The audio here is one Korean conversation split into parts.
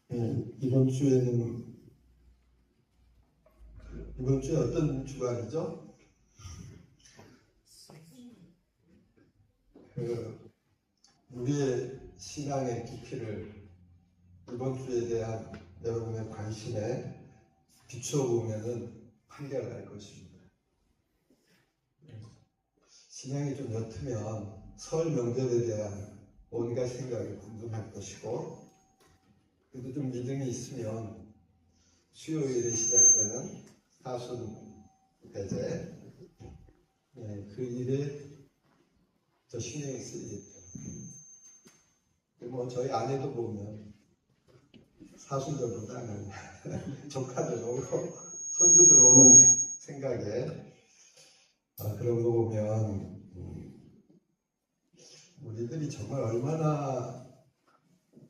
이번 주에 어떤 주간이죠? 우리의 신앙의 깊이를 이번 주에 대한 여러분의 관심에 비추어 보면은 판결할 것입니다. 신앙이 좀 옅으면 설 명절에 대한 온갖 생각이 궁금할 것이고, 그래도 좀 믿음이 있으면 수요일에 시작되는 사순 배제, 그 일에 더 신경이 쓰이겠죠. 뭐 저희 아내도 보면 사순절보다는 조카들 오고 손주들 오는 생각에 그런 거 보면 우리들이 정말 얼마나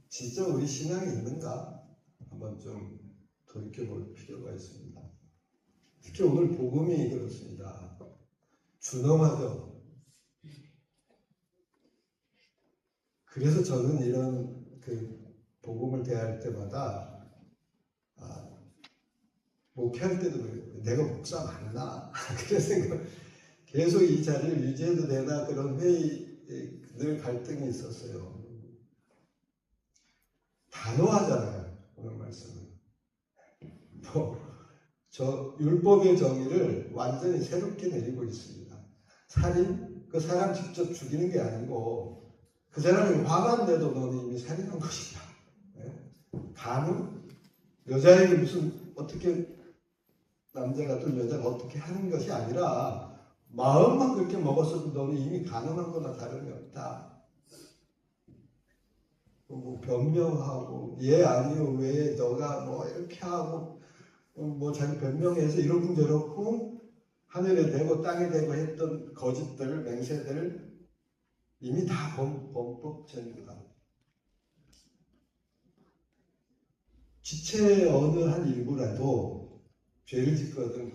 진짜 우리 신앙이 있는가 한번 좀 돌이켜볼 필요가 있습니다. 특히 오늘 복음이 그렇습니다. 준엄하죠. 그래서 저는 이런 복음을 대할 때마다 목회할 때도 그래요. 내가 목사 맞나? 그런 생각. 계속 이 자리를 유지해도 되나 그런 늘 갈등이 있었어요. 단호하잖아요. 오늘 말씀은. 저 율법의 정의를 완전히 새롭게 내리고 있습니다. 살인, 그 사람 직접 죽이는 게 아니고 그 사람이 화만 내도 너는 이미 살인한 것이다. 간음, 여자에게 무슨 어떻게 남자가 또 여자가 어떻게 하는 것이 아니라 마음만 그렇게 먹었어도 너는 이미 간음한 거나 다름이 없다. 뭐 변명하고 얘 아니요 왜 너가 뭐 이렇게 하고 뭐 자기 변명해서 이러고 저러고 하늘에 대고 땅에 대고 했던 거짓들 맹세들 이미 다 범법전이다. 지체의 어느 한 일부라도 죄를 짓거든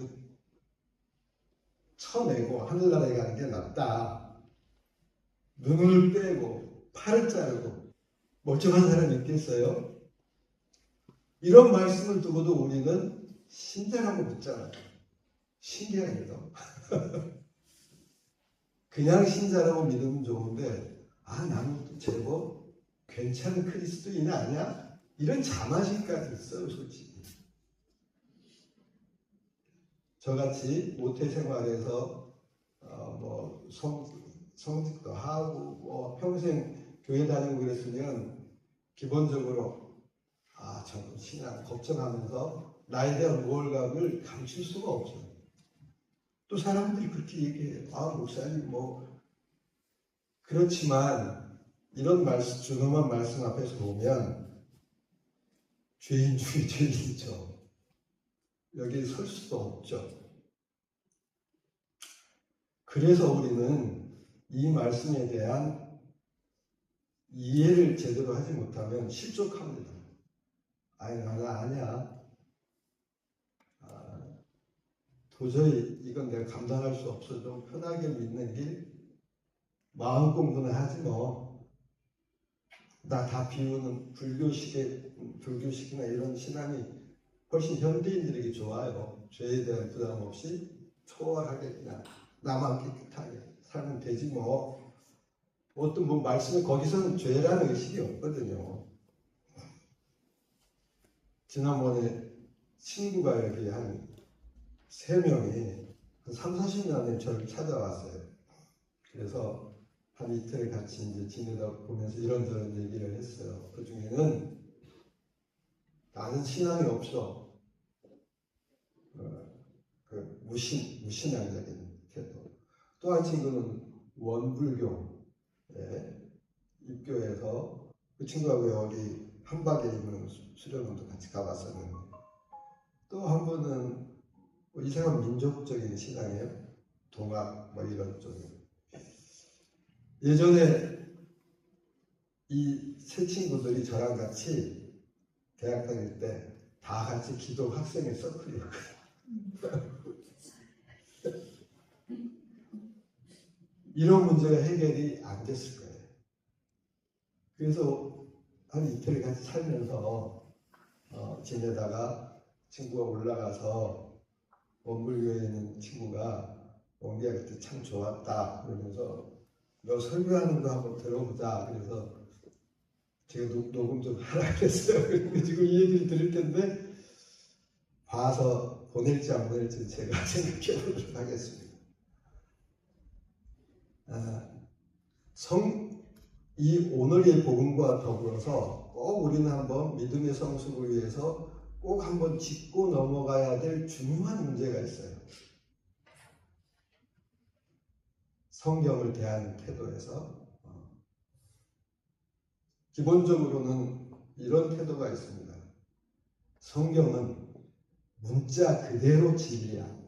쳐내고 하늘나라에 가는 게 낫다. 눈을 빼고 팔을 자르고 멀쩡한 사람이 있겠어요? 이런 말씀을 두고도 우리는 신자라고 묻잖아요. 신기하게도. 그냥 신자라고 믿으면 좋은데 나는 제법 괜찮은 그리스도인 아니야? 이런 자만심까지 있어요, 솔직히. 저같이 모태 생활에서 뭐 성직도 하고 뭐 평생 교회 다니고 그랬으면 기본적으로 저는 신앙 걱정하면서 나에 대한 우월감을 감출 수가 없어요. 또 사람들이 그렇게 얘기해요. 목사님 뭐 그렇지만 이런 말씀, 준엄한 말씀 앞에서 보면 죄인 중에 죄인이죠. 여기 설 수도 없죠. 그래서 우리는 이 말씀에 대한 이해를 제대로 하지 못하면 실족합니다. 나는 아니야. 도저히 이건 내가 감당할 수 없어. 좀 편하게 믿는 길, 마음 공부는 하지 뭐. 나 다 비우는 불교식이나 이런 신앙이 훨씬 현대인들에게 좋아요. 죄에 대한 부담 없이 초월하게 그냥 나만 깨끗하게 살면 되지 뭐. 어떤 뭐 말씀에 거기서는 죄라는 의식이 없거든요. 지난번에 친구가 여기 한 3명이 한 30-40년에 저를 찾아왔어요. 그래서 한 이틀 같이 이제 지내다 보면서 이런저런 얘기를 했어요. 그 중에는 나는 신앙이 없어. 무신앙적인 태도. 또 한 친구는 원불교에 입교해서 그 친구하고 여기 한박에 있는 수련원도 같이 가봤었는데 또 한 분은 뭐 이상한 민족적인 신앙이에요. 동학 뭐 이런 쪽에. 예전에 이 세 친구들이 저랑 같이 대학 다닐 때 다 같이 기도 학생의 서클이었거든요. 이런 문제가 해결이 안 됐을 거예요. 그래서 한 이틀 같이 살면서 지내다가 친구가 올라가서 원불교에 있는 친구가 원기가 그때 참 좋았다 그러면서 너 설교하는 거 한번 들어보자. 그래서 제가 녹음 좀 하라 그랬어요. 그리고 지금 이 얘기를 들을 텐데 봐서 보낼지 안 보낼지 제가 생각해 보도록 하겠습니다. 이 오늘의 복음과 더불어서 꼭 우리는 한번 믿음의 성숙을 위해서 꼭 한번 짚고 넘어가야 될 중요한 문제가 있어요. 성경을 대하는 태도에서 기본적으로는 이런 태도가 있습니다. 성경은 문자 그대로 진리야.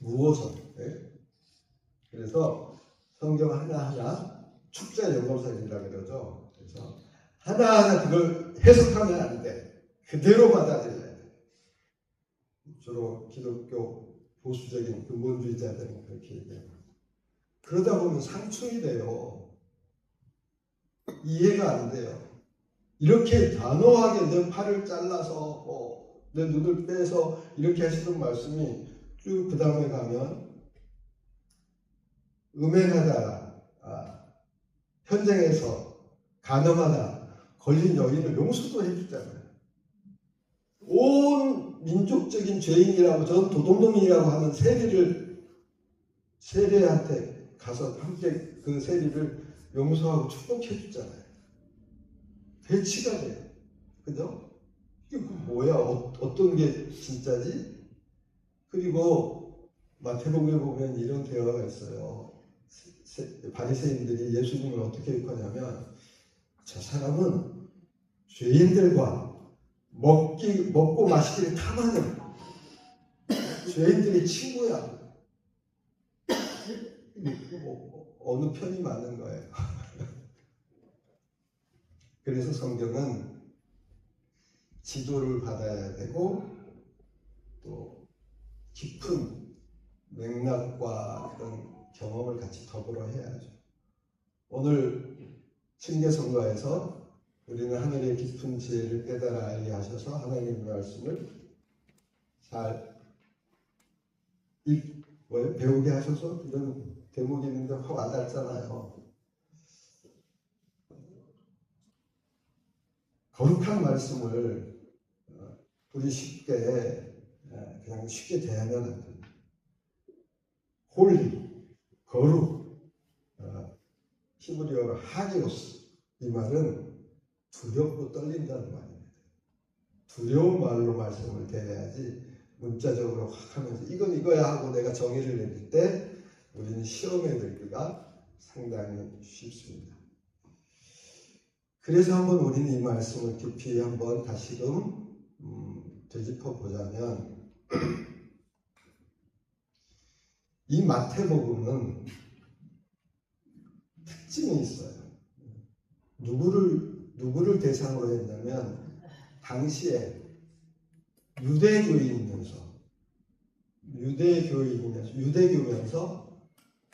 무엇은? 네? 그래서 성경 하나하나 축자 영어설이라고 그러죠. 그래서 하나하나 그걸 해석하면 안 돼. 그대로 받아들여야 돼. 주로 기독교 보수적인 근본주의자들은 그렇게 얘기해요. 그러다 보면 상충이 돼요. 이해가 안 돼요. 이렇게 단호하게 내 팔을 잘라서 내 눈을 빼서 이렇게 하시던 말씀이 쭉 그 다음에 가면 음행하다, 현장에서 가늠하다 걸린 여인을 용서도 해주잖아요. 온 민족적인 죄인이라고 저는 도둑놈이라고 하는 세리한테 가서 함께 그 세리를 용서하고 축복해주잖아요. 배치가 돼요. 그죠? 이게 뭐야? 어떤 게 진짜지? 그리고 마태복음에 보면 이런 대화가 있어요. 바리새인들이 예수님을 어떻게 욕하냐면 저 사람은 죄인들과 먹고 마시기를 탐하는 죄인들의 친구야. 어느 편이 맞는 거예요. 그래서 성경은 지도를 받아야 되고 또 깊은 맥락과 그런 경험을 같이 더불어 해야죠. 오늘 층계성가에서 우리는 하늘의 깊은 지혜를 깨달아 알게 하셔서 하나님의 말씀을 잘 배우게 하셔서 이런 대목이 있는데 확 와닿잖아요. 거룩한 말씀을 우리 그냥 쉽게 대하면 안 됩니다. 홀리, 거룩, 히브리어로 하기오스, 이 말은 두렵고 떨린다는 말입니다. 두려운 말로 말씀을 대해야지 문자적으로 확 하면서 이건 이거야 하고 내가 정의를 내릴 때 우리는 시험에 들기가 상당히 쉽습니다. 그래서 한번 우리는 이 말씀을 깊이 한번 다시금 되짚어 보자면 이 마태복음은 특징이 있어요. 누구를 대상으로 했냐면 당시에 유대교면서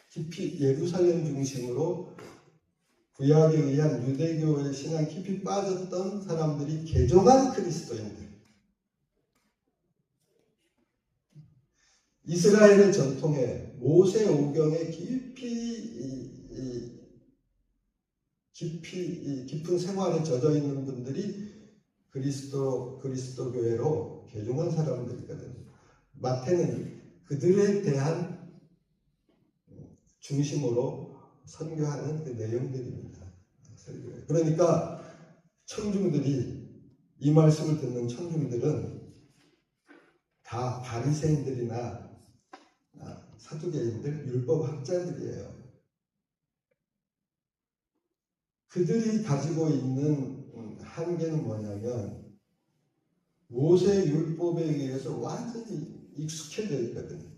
깊이 예루살렘 중심으로 구약에 의한 유대교의 신앙 깊이 빠졌던 사람들이 개종한 그리스도인들. 이스라엘의 전통에 모세 오경에 깊은 생활에 젖어 있는 분들이 그리스도 교회로 개종한 사람들이거든요. 마태는 그들에 대한 중심으로 선교하는 그 내용들입니다. 그러니까 이 말씀을 듣는 청중들은 다 바리새인들이나 사두개인들, 율법학자들이에요. 그들이 가지고 있는 한계는 뭐냐면 모세 율법에 의해서 완전히 익숙해져 있거든요.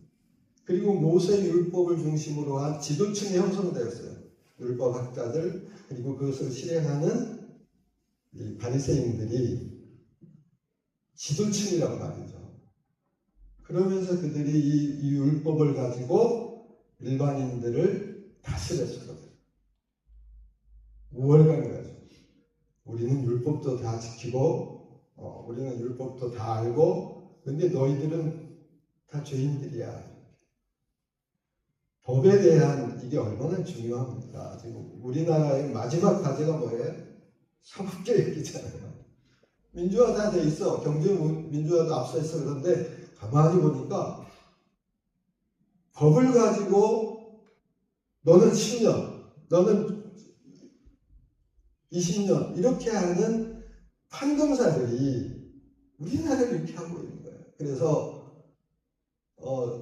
그리고 모세 율법을 중심으로 한 지도층이 형성되었어요. 율법학자들, 그리고 그것을 실행하는 이 바리새인들이 지도층이란 말이죠. 그러면서 그들이 이 율법을 가지고 일반인들을 다스렸거든요. 우월감이 가지고 우리는 율법 율법도 다 지키고 우리는 율법도 다 알고 근데 너희들은 다 죄인들이야. 법에 대한 이게 얼마나 중요합니까? 지금 우리나라의 마지막 과제가 뭐예요? 사법개혁이잖아요. 민주화 다 돼 있어. 경제 민주화도 앞서 있어. 그런데 가만히 보니까 법을 가지고 너는 10년, 너는 20년 이렇게 하는 판검사들이 우리나라를 이렇게 하고 있는 거예요. 그래서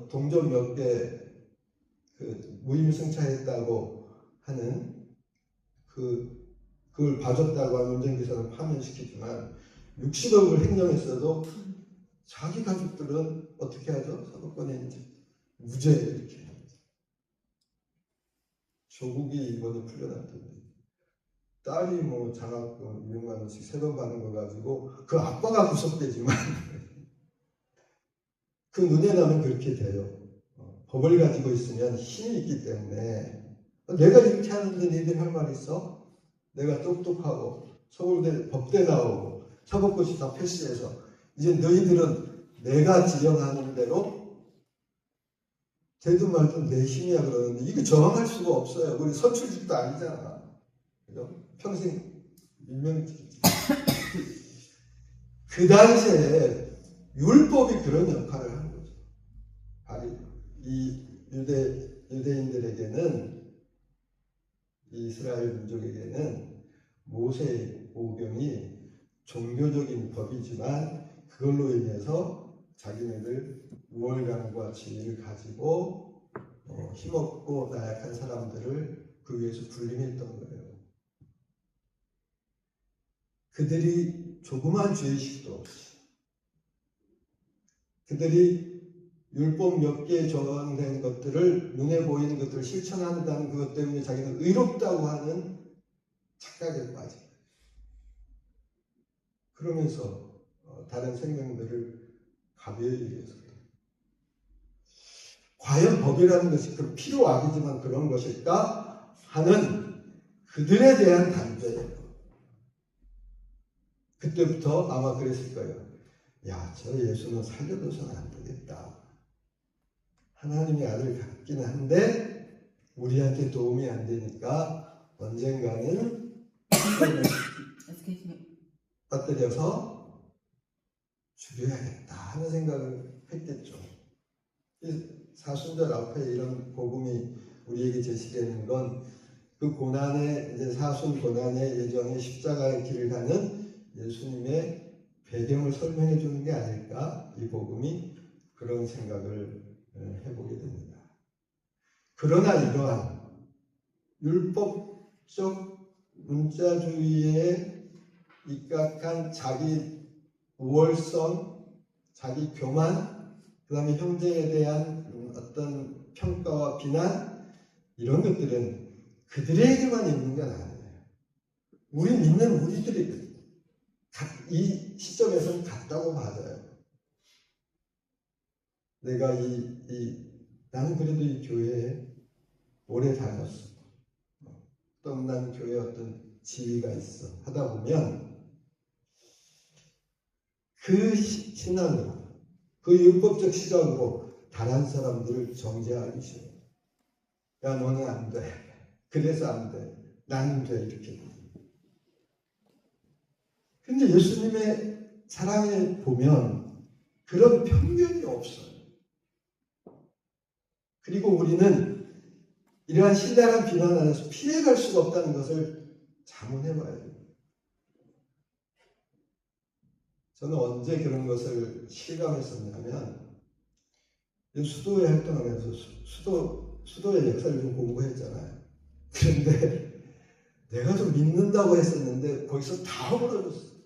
동전 몇 개 무임승차했다고 하는 그걸 봐줬다고 하는 운전기사는 파면시키지만 60억을 횡령했어도 자기 가족들은 어떻게 하죠? 사법권에 무죄 이렇게 합니다. 조국이 이번에 풀려났던데 딸이 뭐 장학금 200만 원씩 3번 받는 거 가지고 그 아빠가 구속되지만 그 눈에 나면 그렇게 돼요. 법을 가지고 있으면 힘이 있기 때문에 내가 이렇게 하는데 니들 할 말 있어? 내가 똑똑하고 서울대 법대 나오고 사법고시 다 패스해서 이제 너희들은 내가 지정하는 대로 되든 말든 내 힘이야 그러는데 이거 저항할 수가 없어요. 우리 선출직도 아니잖아. 그죠? 평생 유명직. 그 당시에 율법이 그런 역할을 한 거죠. 이 유대인들에게는 이스라엘 민족에게는 모세의 오경이 종교적인 법이지만 그걸로 인해서 자기네들 우월감과 지위를 가지고 힘없고 나약한 사람들을 그 위에서 군림했던 거예요. 그들이 조그만 죄의식도 없이 그들이 율법 몇 개에 적용된 것들을 눈에 보이는 것들을 실천한다는 그것 때문에 자기는 의롭다고 하는 착각에 빠진 거예요. 그러면서 다른 생명들을 가벼이 위해서 과연 법이라는 것이 그 필요악이지만 그런 것일까 하는 그들에 대한 단죄예요. 그때부터 아마 그랬을 거예요. 야, 저 예수는 살려둬서는 안 되겠다. 하나님의 아들 같기는 한데 우리한테 도움이 안 되니까 언젠가는 빠뜨려서 죽여야겠다 하는 생각을 했겠죠. 사순절 앞에 이런 복음이 우리에게 제시되는 건 그 고난의 이제 사순 고난의 예정의 십자가의 길을 가는 예수님의 배경을 설명해 주는 게 아닐까 이 복음이 그런 생각을 해보게 됩니다. 그러나 이러한 율법적 문자주의에 입각한 자기 우월성, 자기 교만, 그 다음에 형제에 대한 어떤 평가와 비난 이런 것들은 그들에게만 있는 건 아니에요. 우리 믿는 우리들이 이 시점에서는 같다고 맞아요. 내가 나는 그래도 이 교회에 오래 다녔어. 또 난 교회에 어떤 지위가 있어. 하다 보면 그 신앙으로, 그 율법적 시각으로 다른 사람들을 정죄하기 싫어. 야, 너는 안 돼. 그래서 안 돼. 나는 돼. 이렇게. 근데 예수님의 사랑에 보면 그런 편견이 없어요. 그리고 우리는 이러한 신랄한 비난 안에서 피해갈 수가 없다는 것을 자문해봐야 돼요. 저는 언제 그런 것을 실감했었냐면 수도회 활동하면서 수도의 역사를 좀 공부했잖아요. 그런데 내가 좀 믿는다고 했었는데 거기서 다 허물어졌어요.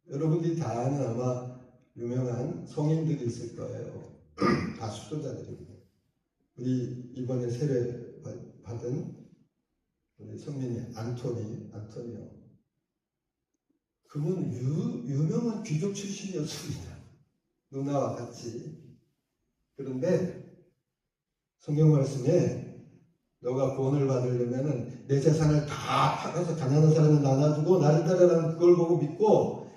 여러분들이 다 아는 아마 유명한 성인들이 있을 거예요. 다 수도자들입니다. 우리 이번에 세례 받은 우리 성민이 안토니오. 그분 유명한 귀족 출신이었습니다. 누나와 같이. 그런데 성경 말씀에 너가 구원을 받으려면은 내 재산을 다 팔아서 가난한 사람에 나눠주고 나를 따르라는 그걸 보고 믿고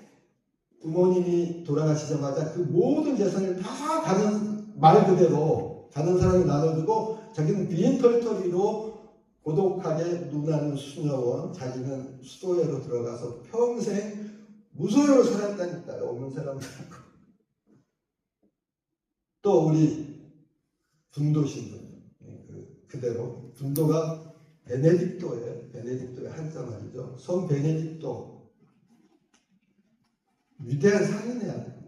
부모님이 돌아가시자마자 그 모든 재산을 다 가는 말 그대로 가는 사람에 나눠주고 자기는 빈 털터리로 고독하게 눈하는 수녀원 자기는 수도회로 들어가서 평생 무소유로 살았다니까요. 없는 사람들하고. 또 우리 분도 신분 그대로 분도가 베네딕토예요. 베네딕토의 한자 말이죠. 성 베네딕토 위대한 상인이야.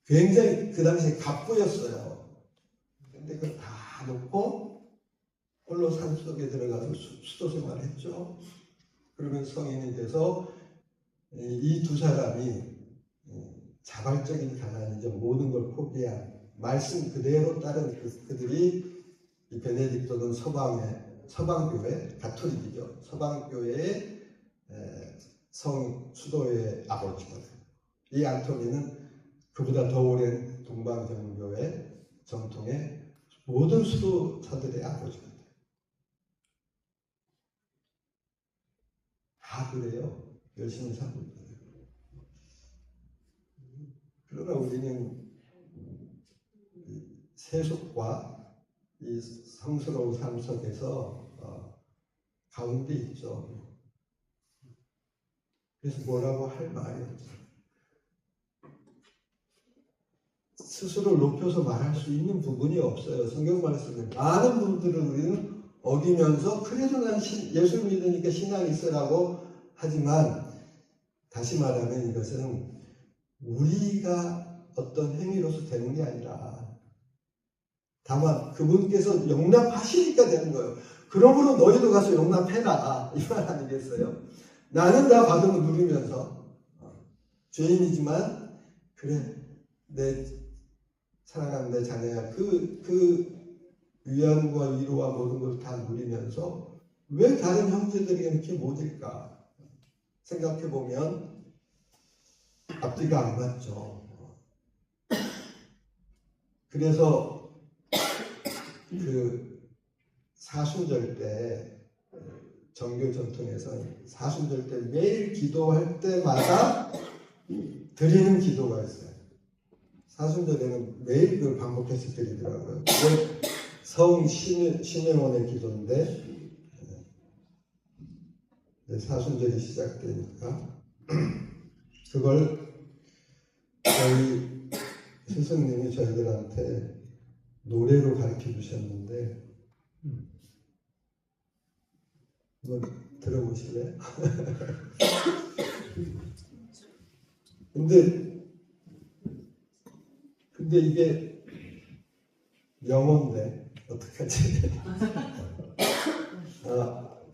굉장히 그 당시에 갑부였어요. 근데 그걸 다 놓고 홀로 산속에 들어가서 수도 생활을 했죠. 그러면 성인이 돼서 이 두 사람이 자발적인 가난이죠. 모든 걸 포기한 말씀 그대로 따른 그들이 이 베네딕토는 서방교회 가톨릭이죠. 서방교회의 성 수도의 아버지거든요. 이 안토니는 그보다 더 오랜 동방정교회 전통의 모든 수도사들의 아버지거든요. 다 그래요. 열심히 살고 있거든요. 그러나 우리는 세속과 이 성스러운 삶 속에서 가운데 있죠. 그래서 뭐라고 할 말이 없어요. 스스로 높여서 말할 수 있는 부분이 없어요. 성경 말씀에 많은 분들은 우리는 어기면서 그래도 난 예수 믿으니까 신앙이 있어라고 하지만 다시 말하면 이것은 우리가 어떤 행위로서 되는 게 아니라 다만 그분께서 용납하시니까 되는 거예요. 그러므로 너희도 가서 용납해라 이 말 아니겠어요? 나는 다 받으면 누리면서 죄인이지만 그래 내 사랑하는 내 자녀야 그 위안과 위로와 모든 걸 다 누리면서 왜 다른 형제들이 이렇게 못일까 생각해보면 앞뒤가 안 맞죠. 그래서 그 사순절 때 정교 전통에서 사순절 때 매일 기도할 때마다 드리는 기도가 있어요. 사순절에는 매일 그걸 반복해서 드리더라고요. 성 신혜원의 기도인데 사순절이 시작되니까 그걸 저희 스승님이 저희들한테 노래로 가르쳐 주셨는데 한번 들어보실래요? 근데 이게 영어인데 어떡하지?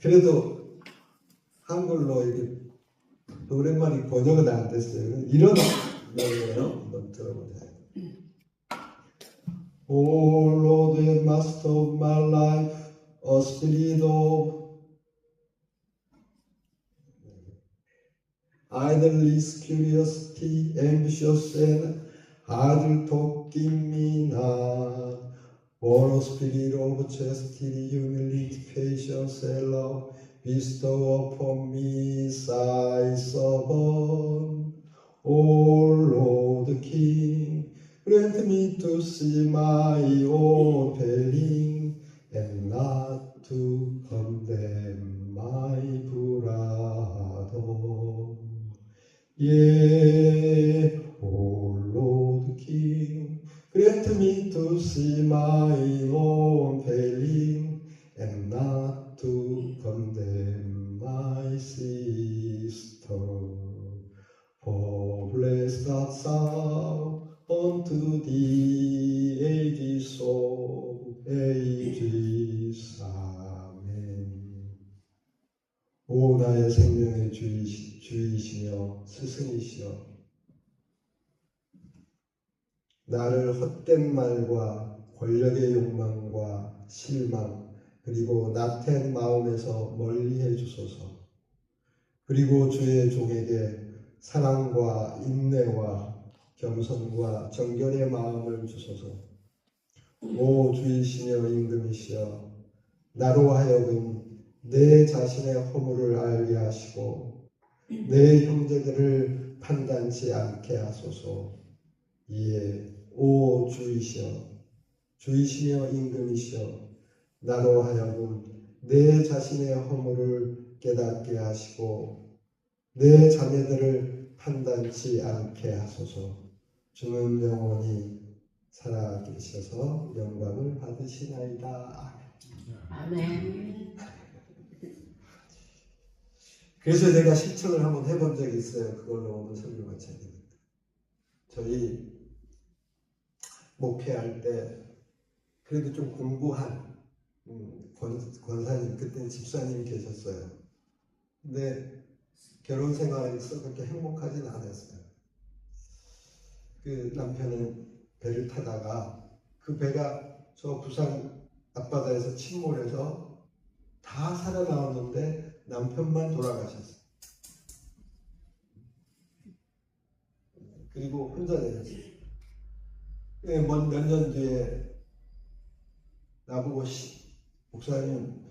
그래도 한글로 이게 노랫말이 번역은 안 됐어요. 이런 노래예요. 한번 들어보세요. Oh Lord, the Master of my life, a spirit of idleness, curiosity, ambitious, and idle talk give me not. For a spirit of chastity, humility, patience, and love, bestow upon me sighs above. O Lord King, grant me to see my own failing, and not to condemn my brother. Yea, O Lord King, grant me to see my own failing, and not to condemn my sister. For blessed art thou unto the ages of ages. 아멘. 오 나의 생명의 주이시며 스승이시여, 나를 헛된 말과 권력의 욕망과 실망 그리고 나태한 마음에서 멀리해 주소서. 그리고 주의 종에게 사랑과 인내와 겸손과 정결의 마음을 주소서. 오 주이시며 임금이시여, 나로 하여금 내 자신의 허물을 알게 하시고 내 형제들을 판단치 않게 하소서. 이에 오 주이시며 임금이시여 나로 하여금 내 자신의 허물을 깨닫게 하시고 내 자녀들을 판단치 않게 하소서. 주는 영원히 살아계셔서 영광을 받으시나이다. 아멘. 그래서 제가 실천을 한번 해본 적이 있어요. 그걸로 오늘 설교 마쳐야 됩니다. 저희 목회할 때 그래도 좀 공부한 권사님, 그때는 집사님이 계셨어요. 근데 결혼 생활에서 그렇게 행복하진 않았어요. 그 남편은 배를 타다가 그 배가 저 부산 앞바다에서 침몰해서 다 살아나왔는데 남편만 돌아가셨어요. 그리고 혼자 내렸어요. 몇 년 뒤에 나보고 목사님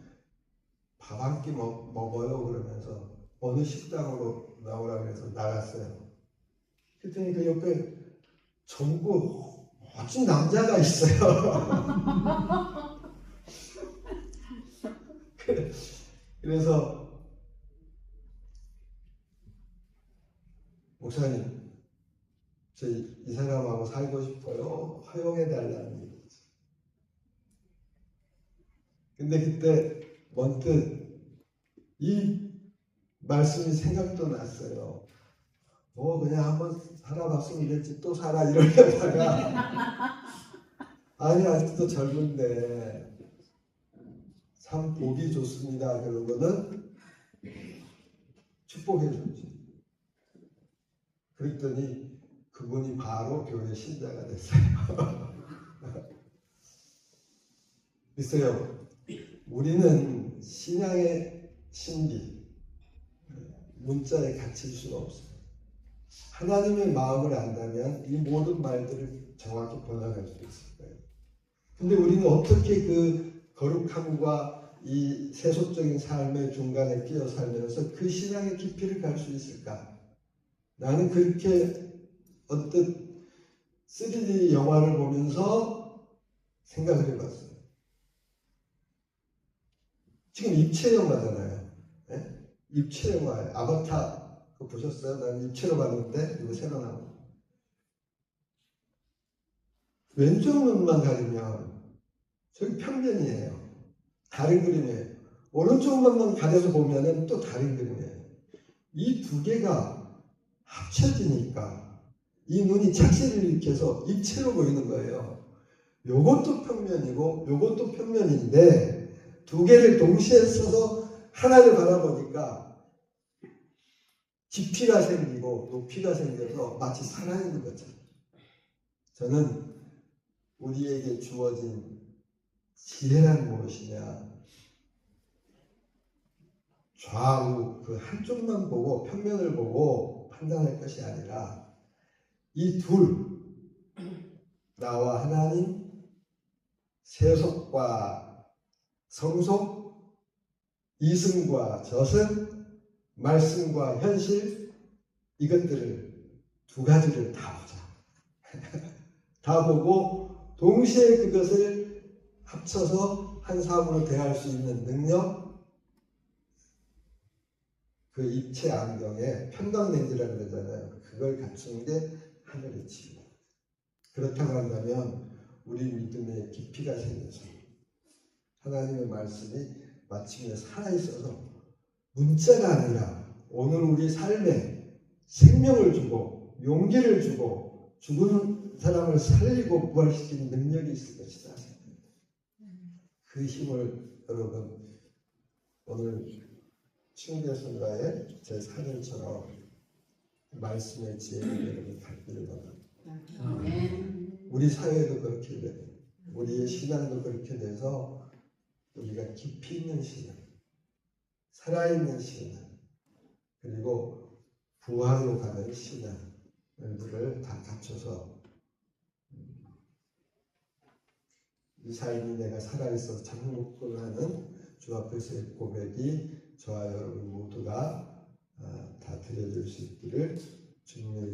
밥 한 끼 먹어요 그러면서 어느 식당으로 나오라고 해서 나갔어요. 그랬더니 그 옆에 젊고 멋진 남자가 있어요. 그래서 목사님 저 이 사람하고 살고 싶어요. 허용해 달라는 얘기죠. 근데 그때 문득 이 말씀이 생각도 났어요. 그냥 한번 살아봤으면 됐지 또 살아 이러려다가 아니 아직도 젊은데 참 보기 좋습니다. 그런 거는 축복해 줬지. 그랬더니 그분이 바로 교회 신자가 됐어요. 글쎄요, 우리는 신앙의 신비, 문자에 갇힐 수가 없어요. 하나님의 마음을 안다면 이 모든 말들을 정확히 번역할 수 있을 거예요. 근데 우리는 어떻게 그 거룩함과 이 세속적인 삶의 중간에 끼어 살면서 그 신앙의 깊이를 갈 수 있을까? 나는 그렇게 언뜻 3D 영화를 보면서 생각을 해봤어요. 지금 입체 영화잖아요. 네? 입체 영화예요. 아바타 그거 보셨어요? 난 입체로 봤는데 이거 새로 나온 거. 왼쪽 눈만 가리면 저기 평면이에요. 다른 그림이에요. 오른쪽 눈만 가려서 보면은 또 다른 그림이에요. 이 두 개가 합쳐지니까 이 눈이 착시를 일으켜서 입체로 보이는 거예요. 요것도 평면이고 요것도 평면인데 두 개를 동시에 써서 하나를 바라보니까 깊이가 생기고 높이가 생겨서 마치 살아있는 것처럼. 저는 우리에게 주어진 지혜란 무엇이냐? 좌우 그 한쪽만 보고 평면을 보고 판단할 것이 아니라 이 둘, 나와 하나님, 세속과 성속, 이승과 저승, 말씀과 현실, 이것들을 두 가지를 다 보자. 다 보고 동시에 그것을 합쳐서 한 사람으로 대할 수 있는 능력, 그 입체 안경에 편광렌즈라고 그러잖아요. 그걸 갖추는 게 하늘의 치유. 그렇다고 한다면 우리 믿음에 깊이가 생겨서 하나님의 말씀이 마침내 살아있어서 문자가 아니라 오늘 우리 삶에 생명을 주고 용기를 주고 죽은 사람을 살리고 부활시키는 능력이 있을 것이다. 그 힘을 여러분 오늘 친구의 제 사진처럼 말씀의 지혜를 여러분 갖기를 바랍니다. 우리 사회도 그렇게 돼요. 우리의 신앙도 그렇게 돼서 우리가 깊이 있는 신앙, 살아있는 신앙, 그리고 부활로 가는 신앙들을 다 갖춰서 이 삶이 내가 살아있어서 참 행복하는 주 앞에서의 고백이 저와 여러분 모두가 다 드려질 수 있기를 주님의